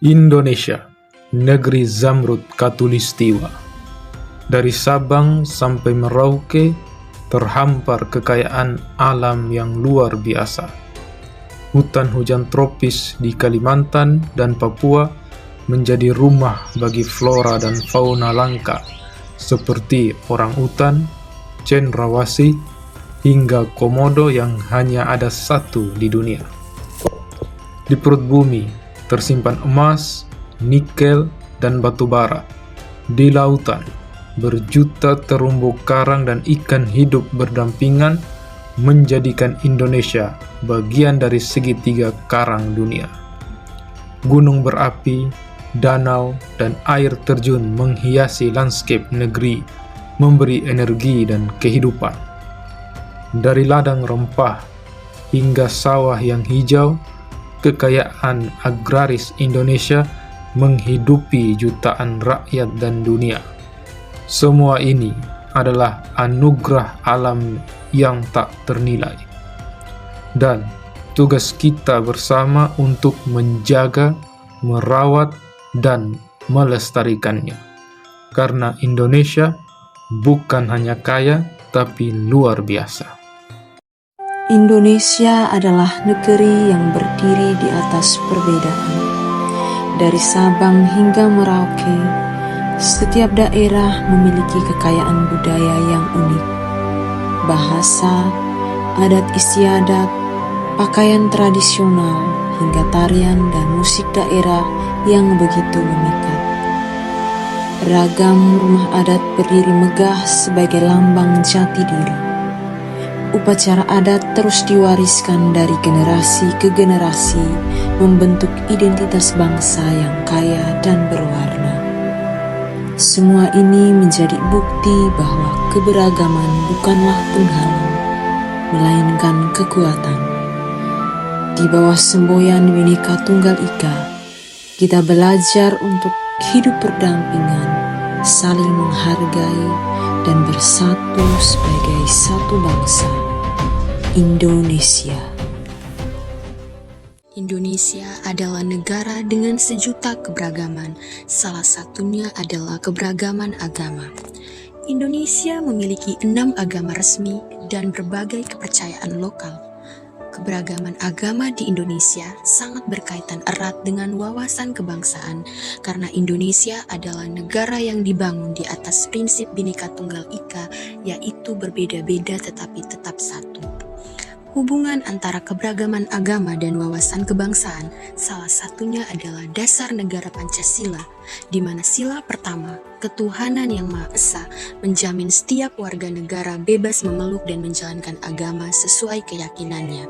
Indonesia, negeri Zamrud Khatulistiwa. Dari Sabang sampai Merauke, terhampar kekayaan alam yang luar biasa. Hutan hujan tropis di Kalimantan dan Papua menjadi rumah bagi flora dan fauna langka seperti orangutan, cendrawasih, hingga komodo yang hanya ada satu di dunia. Di perut bumi tersimpan emas, nikel, dan batu bara. Di lautan, berjuta terumbu karang dan ikan hidup berdampingan menjadikan Indonesia bagian dari segitiga karang dunia. Gunung berapi, danau, dan air terjun menghiasi lanskap negeri, memberi energi dan kehidupan. Dari ladang rempah hingga sawah yang hijau, kekayaan agraris Indonesia menghidupi jutaan rakyat dan dunia. Semua ini adalah anugerah alam yang tak ternilai. Dan tugas kita bersama untuk menjaga, merawat, dan melestarikannya. Karena Indonesia bukan hanya kaya, tapi luar biasa. Indonesia adalah negeri yang berdiri di atas perbedaan. Dari Sabang hingga Merauke, setiap daerah memiliki kekayaan budaya yang unik. Bahasa, adat istiadat, pakaian tradisional, hingga tarian dan musik daerah yang begitu memikat. Ragam rumah adat berdiri megah sebagai lambang jati diri. Upacara adat terus diwariskan dari generasi ke generasi, membentuk identitas bangsa yang kaya dan berwarna. Semua ini menjadi bukti bahwa keberagaman bukanlah penghalang, melainkan kekuatan. Di bawah semboyan Bhinneka Tunggal Ika, kita belajar untuk hidup berdampingan, saling menghargai, dan bersatu sebagai satu bangsa. Indonesia. Indonesia adalah negara dengan sejuta keberagaman, salah satunya adalah keberagaman agama. Indonesia memiliki 6 agama resmi dan berbagai kepercayaan lokal. Keberagaman agama di Indonesia sangat berkaitan erat dengan wawasan kebangsaan karena Indonesia adalah negara yang dibangun di atas prinsip Bhinneka Tunggal Ika, yaitu berbeda-beda tetapi tetap satu. Hubungan antara keberagaman agama dan wawasan kebangsaan salah satunya adalah dasar negara Pancasila, di mana sila pertama, ketuhanan yang Maha Esa, menjamin setiap warga negara bebas memeluk dan menjalankan agama sesuai keyakinannya.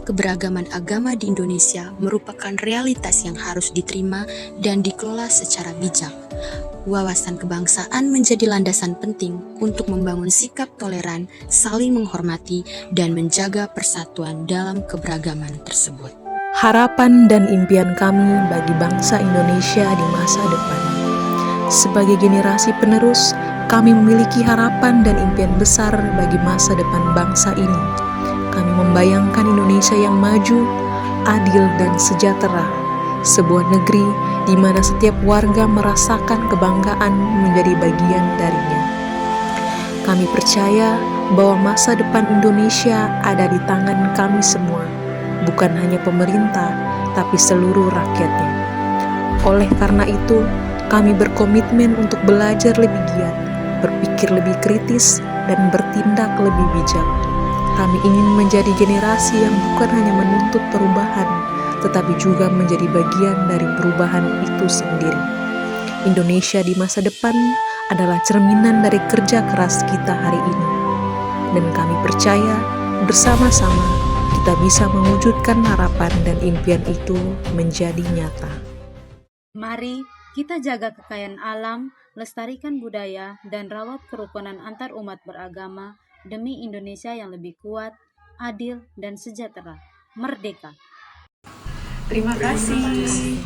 Keberagaman agama di Indonesia merupakan realitas yang harus diterima dan dikelola secara bijak. Wawasan kebangsaan menjadi landasan penting untuk membangun sikap toleran, saling menghormati, dan menjaga persatuan dalam keberagaman tersebut. Harapan dan impian kami bagi bangsa Indonesia di masa depan. Sebagai generasi penerus, kami memiliki harapan dan impian besar bagi masa depan bangsa ini. Kami membayangkan Indonesia yang maju, adil, dan sejahtera. Sebuah negeri di mana setiap warga merasakan kebanggaan menjadi bagian darinya. Kami percaya bahwa masa depan Indonesia ada di tangan kami semua, bukan hanya pemerintah, tapi seluruh rakyatnya. Oleh karena itu, kami berkomitmen untuk belajar lebih giat, berpikir lebih kritis, dan bertindak lebih bijak. Kami ingin menjadi generasi yang bukan hanya menuntut perubahan, tetapi juga menjadi bagian dari perubahan itu sendiri. Indonesia di masa depan adalah cerminan dari kerja keras kita hari ini. Dan kami percaya bersama-sama kita bisa mewujudkan harapan dan impian itu menjadi nyata. Mari kita jaga kekayaan alam, lestarikan budaya, dan rawat kerukunan antar umat beragama demi Indonesia yang lebih kuat, adil, dan sejahtera. Merdeka! Terima kasih.